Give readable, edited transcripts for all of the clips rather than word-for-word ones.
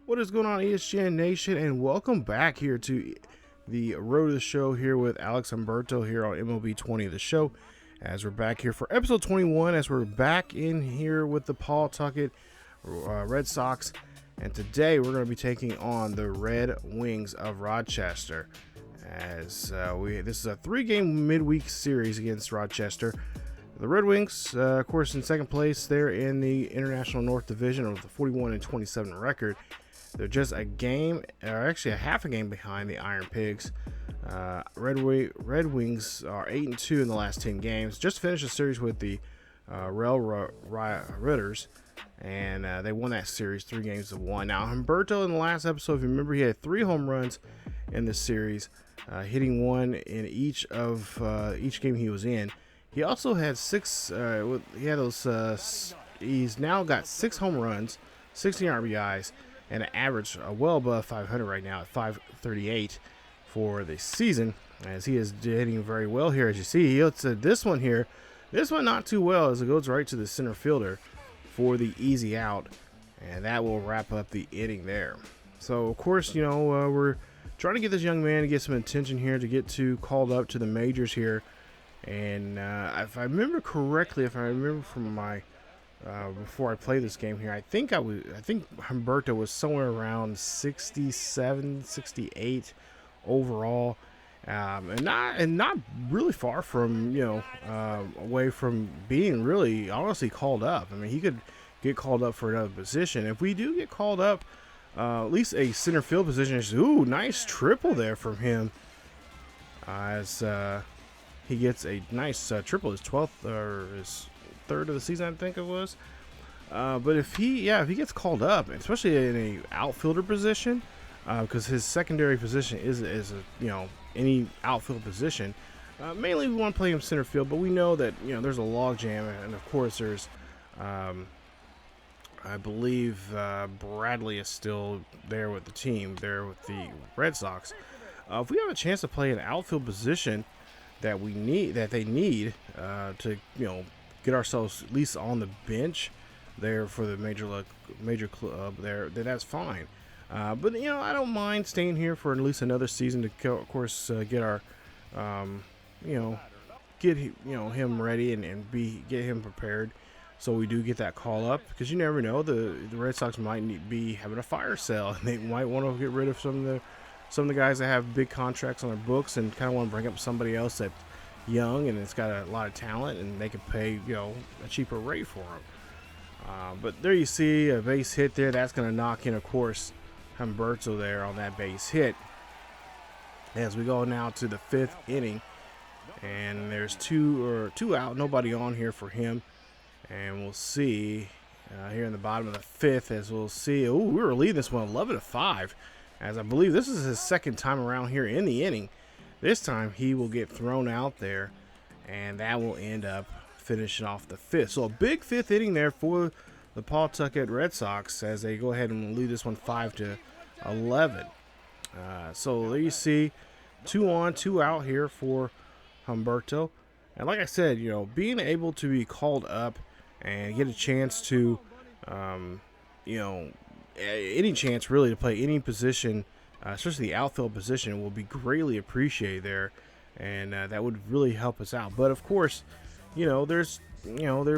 What is going on, ESGN Nation, and welcome back here to the Road to the Show here with Alex Humberto here on MLB 20 of the show. As we're back here for episode 21, as we're back in here with the Paw Sox Red Sox, and today we're going to be taking on the Red Wings of Rochester. As this is a 3-game midweek series against Rochester. The Red Wings, of course, in second place. They're in the International North Division with a 41-27 record. They're just a game, or actually a half a game behind the Iron Pigs. Red Wings are 8-2 in the last 10 games. Just finished a series with the Rail Ridders, and they won that series 3-1. Now, Humberto in the last episode, if you remember, he had 3 home runs in this series, hitting one in each game he was in. He also had 6. He's now got 6 home runs, 16 RBIs, and an average well above 500 right now at 538 for the season, as he is hitting very well here. As you see, he hits this one not too well, as it goes right to the center fielder for the easy out, and that will wrap up the inning there. So, of course, we're trying to get this young man to get some attention here, to get called up to the majors here. And if I remember correctly, from my before I played this game here, I think Humberto was somewhere around 67, 68 overall, and not really far from away from being really honestly called up. I mean, he could get called up for another position. If we do get called up, at least a center field position. Ooh, nice triple there from him. As he gets a nice triple, his 12th or his 3rd of the season, I think it was. But if he gets called up, especially in a outfielder position, because his secondary position is any outfield position. Mainly we want to play him center field, but we know that there's a log jam, and of course there's I believe Bradley is still there with the team, there with the Red Sox. If we have a chance to play an outfield position that they need to get ourselves at least on the bench there for the major club there, then that's fine. But I don't mind staying here for at least another season to, of course, get our get him ready and get him prepared, so we do get that call up, because you never know, the Red Sox might be having a fire sale, and they might want to get rid of some of the guys that have big contracts on their books, and kind of want to bring up somebody else that's young and it's got a lot of talent, and they can pay a cheaper rate for them. But there you see a base hit there. That's going to knock in, of course, Humberto there on that base hit. As we go now to the 5th inning, and there's two out, nobody on here for him, and we'll see here in the bottom of the 5th, as we'll see. Oh, we were leading this one 11-5. As I believe this is his 2nd time around here in the inning. This time he will get thrown out there, and that will end up finishing off the 5th. So a big 5th inning there for the Paw Sox Red Sox, as they go ahead and lead this one 5-11. So there you see, 2 on, 2 out here for Humberto. And like I said, being able to be called up and get a chance to, any chance really to play any position, especially the outfield position, will be greatly appreciated there, and that would really help us out. But of course, there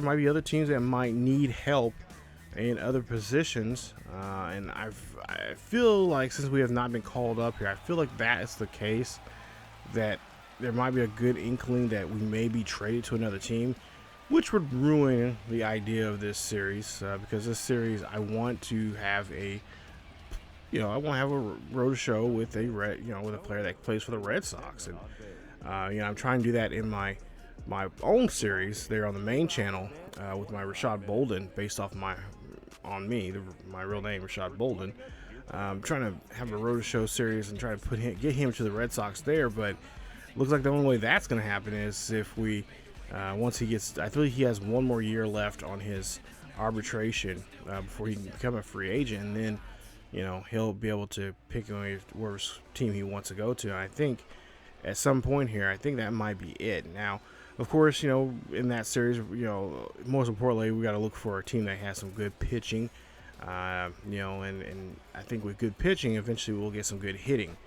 might be other teams that might need help in other positions, and I feel like, since we have not been called up here, I feel like that is the case, that there might be a good inkling that we may be traded to another team, which would ruin the idea of this series, because this series I want to have a road to show with with a player that plays for the Red Sox, and I'm trying to do that in my own series there on the main channel with my Rashad Bolden, based off my real name, Rashad Bolden. I'm trying to have a road to show series and try to get him to the Red Sox there, but looks like the only way that's going to happen is if we. Once he gets, I think he has 1 more year left on his arbitration before he can become a free agent, and then, he'll be able to pick whatever team he wants to go to. And I think at some point here, I think that might be it. Now, of course, in that series, most importantly, we got to look for a team that has some good pitching. You know, and I think with good pitching, eventually we'll get some good hitting.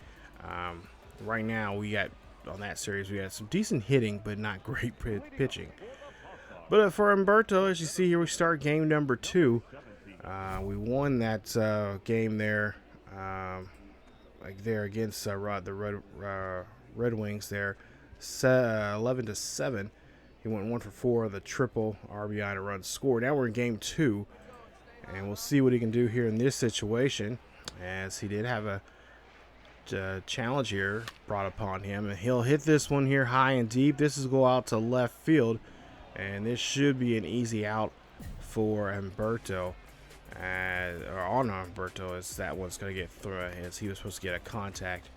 Right now, we got on that series, we got some decent hitting, but not great pitching. But for Humberto, as you see here, we start game number 2. We won that game there, like there against the Red Wings there, 11-7. He went 1 for 4, the triple RBI and a run scored. Now we're in game 2, and we'll see what he can do here in this situation, as he did have a challenge here brought upon him, and he'll hit this one here high and deep. This is go out to left field, and this should be an easy out for Humberto, or on Humberto, as that one's going to get through, as he was supposed to get a contact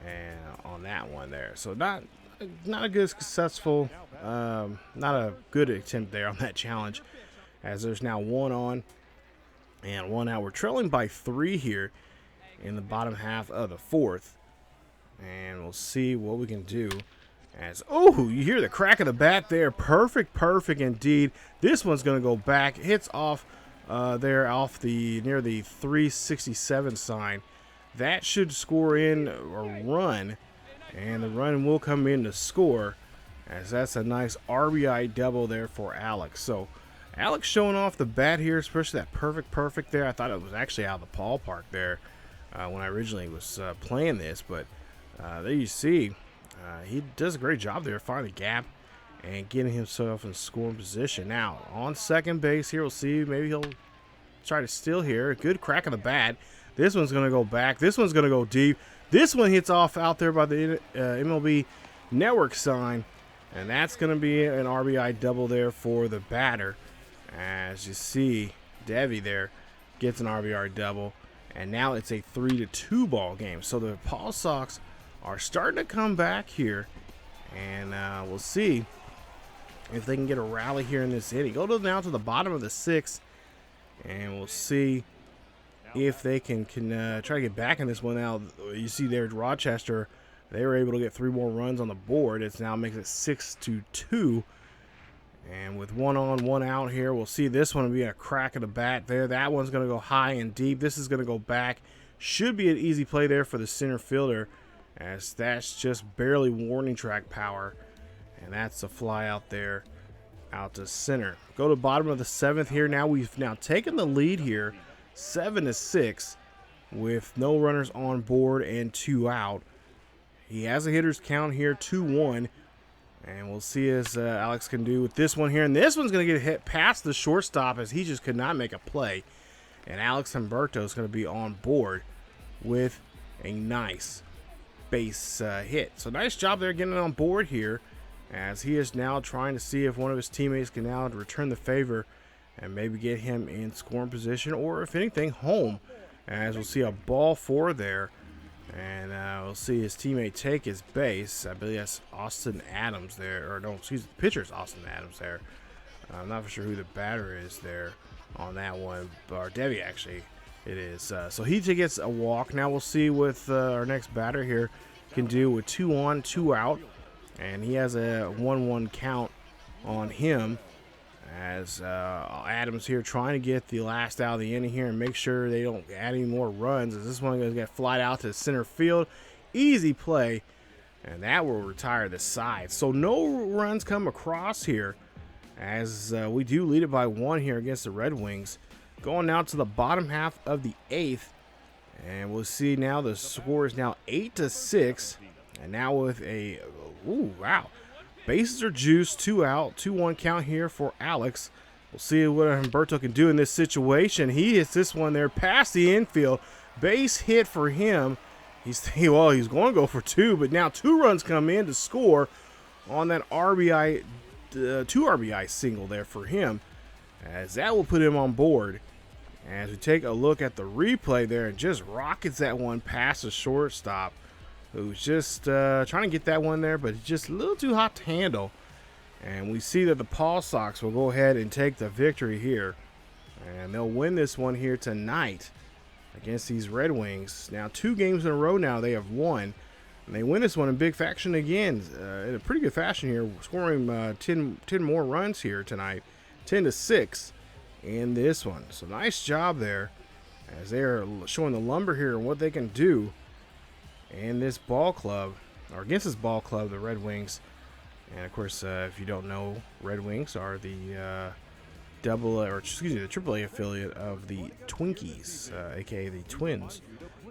and on that one there. So not a good successful, not a good attempt there on that challenge, as there's now 1 on and 1 out. We're trailing by 3 here in the bottom half of the 4th, and we'll see what we can do. As you hear the crack of the bat there, perfect indeed. This one's going to go back, hits off there off the near the 367 sign. That should score in a run, and the run will come in to score, as that's a nice RBI double there for Alex. So Alex showing off the bat here, especially that perfect there. I thought it was actually out of the ballpark there when I originally was playing this, but there you see, he does a great job there, finding the gap and getting himself in scoring position. Now on second base here, we'll see, maybe he'll try to steal here. Good crack of the bat. This one's going to go back. This one's going to go deep. This one hits off out there by the MLB network sign, and that's going to be an RBI double there for the batter. As you see, Devi there gets an RBI double, and now it's a 3-2 ball game. So the Paw Sox are starting to come back here, and we'll see if they can get a rally here in this inning. Go now to the bottom of the 6th, and we'll see if they can try to get back in this one. Now you see there, Rochester, they were able to get 3 more runs on the board. It's now makes it 6-2, and with 1 on 1 out here, we'll see this one be a crack of the bat there. That one's going to go high and deep. This is going to go back. Should be an easy play there for the center fielder, as that's just barely warning track power, and that's a fly out there out to center. Go to bottom of the 7th here. Now we've taken the lead here 7-6 with no runners on board and 2 out. He has a hitter's count here, 2-1, and we'll see as Alex can do with this one here. And this one's going to get hit past the shortstop, as he just could not make a play. And Alex Humberto is going to be on board with a nice base hit. So nice job there getting on board here, as he is now trying to see if one of his teammates can now return the favor and maybe get him in scoring position, or if anything, home. As we'll see a ball 4 there, and we'll see his teammate take his base. I believe that's Austin Adams there, or no, excuse me, the pitcher's Austin Adams there. I'm not for sure who the batter is there on that one, or Debbie actually it is. So he gets a walk. Now we'll see what our next batter here can do with 2 on, 2 out, and he has a 1-1 count on him, as Adams here trying to get the last out of the inning here and make sure they don't add any more runs, as this one is going to get flied out to center field. Easy play, and that will retire the side. So no runs come across here, as we do lead it by 1 here against the Red Wings. Going now to the bottom half of the 8th, and we'll see now the score is now 8-6, and now with a bases are juiced, 2 out, 2-1 count here for Alex. We'll see what Humberto can do in this situation. He hits this one there past the infield. Base hit for him. He's going to go for 2, but now 2 runs come in to score on that RBI, 2 RBI single there for him, as that will put him on board. As we take a look at the replay there, and just rockets that one past the shortstop, who's just trying to get that one there, but it's just a little too hot to handle. And we see that the Paw Sox will go ahead and take the victory here, and they'll win this one here tonight against these Red Wings. Now 2 games in a row now they have won, and they win this one in big fashion again, in a pretty good fashion here, scoring 10 more runs here tonight, 10-6. in this one. So nice job there, as they are showing the lumber here and what they can do in this ball club, or against this ball club, the Red Wings. And of course, if you don't know, Red Wings are the the AAA affiliate of the Twinkies, aka the Twins.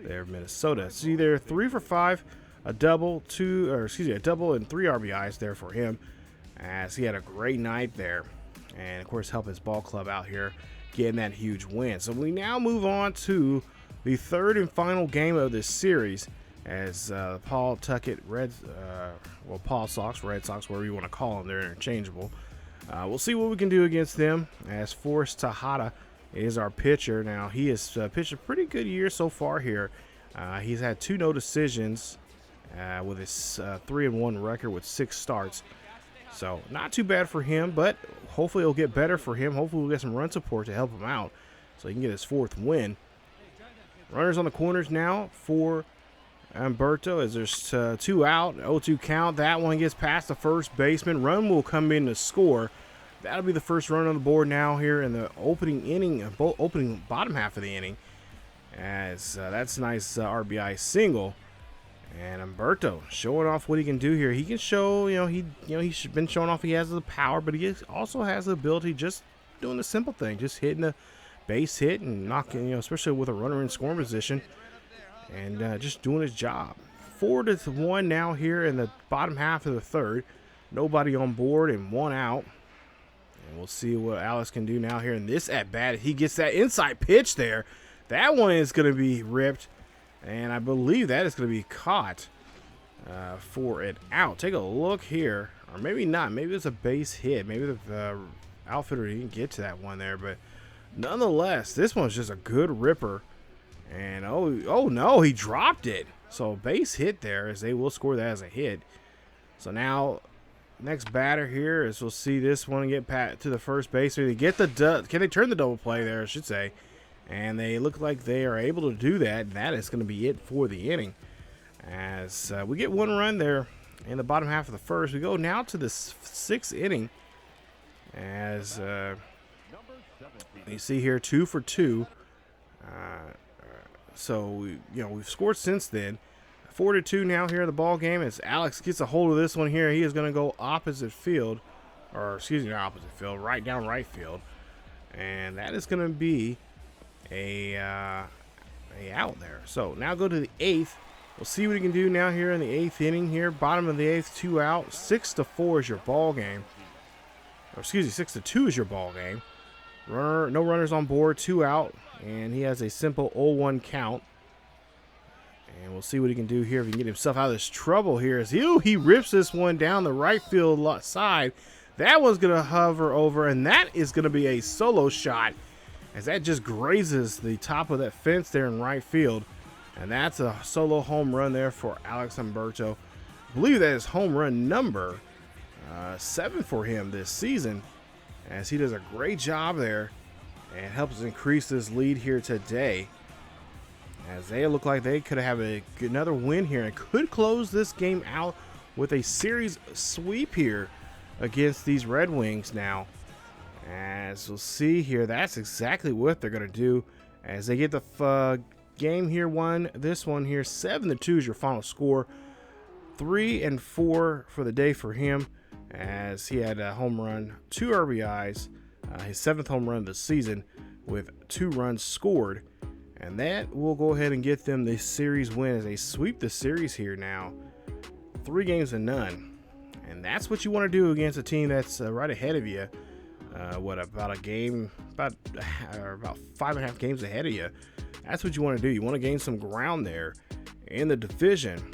They're Minnesota. See, they're 3 for 5, a double, a double and 3 RBIs there for him, as he had a great night there, and of course helped his ball club out here getting that huge win. So we now move on to the third and final game of this series, as Paw Sox, Red Sox, whatever you want to call them, they're interchangeable. We'll see what we can do against them, as Forrest Tejada is our pitcher. Now, he has pitched a pretty good year so far here. He's had 2 no decisions with his 3-1 record with 6 starts. So, not too bad for him, but hopefully it'll get better for him. Hopefully we'll get some run support to help him out so he can get his 4th win. Runners on the corners now for Humberto, as there's 2 out, 0-2 count. That one gets past the first baseman. Run will come in to score. That'll be the first run on the board now here in the opening inning, opening bottom half of the inning, as that's a nice RBI single. And Humberto showing off what he can do here. He can show, he's been showing off he has the power, but he also has the ability just doing the simple thing, just hitting a base hit and knocking, especially with a runner in scoring position, and just doing his job. 4-1 now here in the bottom half of the third. Nobody on board and 1 out. And we'll see what Alex can do now here in this at-bat. He gets that inside pitch there. That one is going to be ripped, and I believe that is going to be caught for an out. Take a look here. Or maybe not. Maybe it's a base hit. Maybe the outfielder didn't get to that one there. But nonetheless, this one's just a good ripper. And oh no, he dropped it. So base hit there, as they will score that as a hit. So now next batter here is we'll see this one get to the first base. Can they turn the double play there, I should say. And they look like they are able to do that. And that is going to be it for the inning. As we get 1 run there in the bottom half of the first. We go now to the 6th inning. As you see here, 2 for 2. So we've scored since then. 4-2 now here in the ball game, as Alex gets a hold of this one here. He is going to go opposite field, not opposite field, right down right field, and that is going to be a out there. So now go to the 8th. We'll see what he can do now here in the 8th inning here. Bottom of the 8th, 2 out. 6-4 is your ball game. 6-2 is your ball game. No runners on board, 2 out, and he has a simple 0-1 count. And we'll see what he can do here if he can get himself out of this trouble here. As he rips this one down the right field side. That one's going to hover over, and that is going to be a solo shot, as that just grazes the top of that fence there in right field. And that's a solo home run there for Alex Humberto. I believe that is home run number 7 for him this season, as he does a great job there and helps increase this lead here today, as they look like they could have another win here and could close this game out with a series sweep here against these Red Wings now. As we'll see here, that's exactly what they're going to do, as they get the game here won. This one here, 7-2 is your final score. 3-4 for the day for him, as he had a home run, 2 RBIs, his 7th home run of the season with 2 runs scored. And that will go ahead and get them the series win, as they sweep the series here now, 3-0. And that's what you want to do against a team that's right ahead of you. About 5.5 games ahead of you. That's what you want to do. You want to gain some ground there in the division.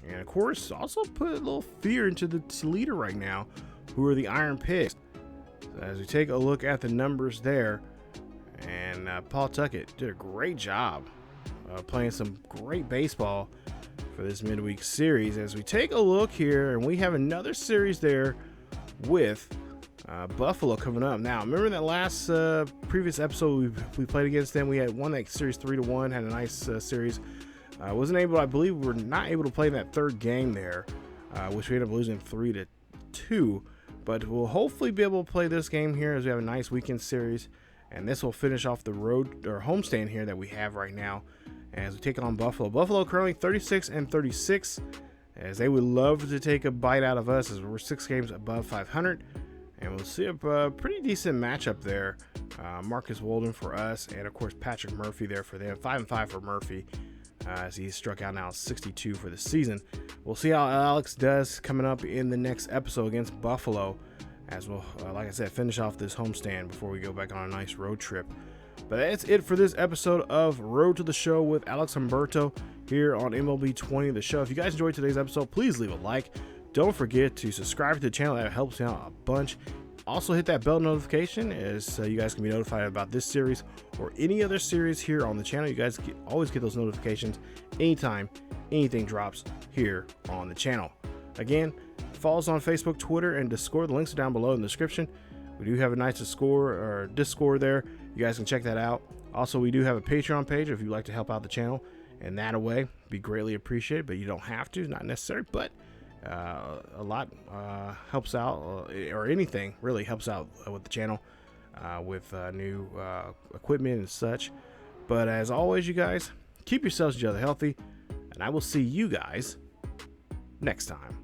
And of course, also put a little fear into the leader right now, who are the Iron Pigs. So as we take a look at the numbers there, and Paul Tuckett did a great job playing some great baseball for this midweek series. As we take a look here, and we have another series there with Buffalo coming up. Now, remember that last previous episode we played against them? We had won that series 3-1, had a nice series. I believe we were not able to play that third game there, which we ended up losing 3-2. But we'll hopefully be able to play this game here, as we have a nice weekend series. and this will finish off the road or homestand here that we have right now as we take on Buffalo. Buffalo currently 36-36, as they would love to take a bite out of us as we're 6 games above 500, and we'll see a pretty decent matchup there. Marcus Walden for us, and of course Patrick Murphy there for them. 5-5 for Murphy, as he struck out now 62 for the season. We'll see how Alex does coming up in the next episode against Buffalo, as we'll, like I said, finish off this homestand before we go back on a nice road trip. But that's it for this episode of Road to the Show with Alex Humberto here on MLB 20 The Show. If you guys enjoyed today's episode, please leave a like. Don't forget to subscribe to the channel. That helps me out a bunch. Also hit that bell notification, as you guys can be notified about this series or any other series here on the channel. You guys always get those notifications anytime anything drops here on the channel. Again, follow us on Facebook, Twitter, and Discord. The links are down below in the description. We do have a nice Discord there. You guys can check that out. Also, we do have a Patreon page if you'd like to help out the channel, and that away be greatly appreciated, but you don't have to, not necessary, but a lot helps out, or anything really helps out with the channel, with new equipment and such. But as always, you guys, keep yourselves and each other healthy, and I will see you guys next time.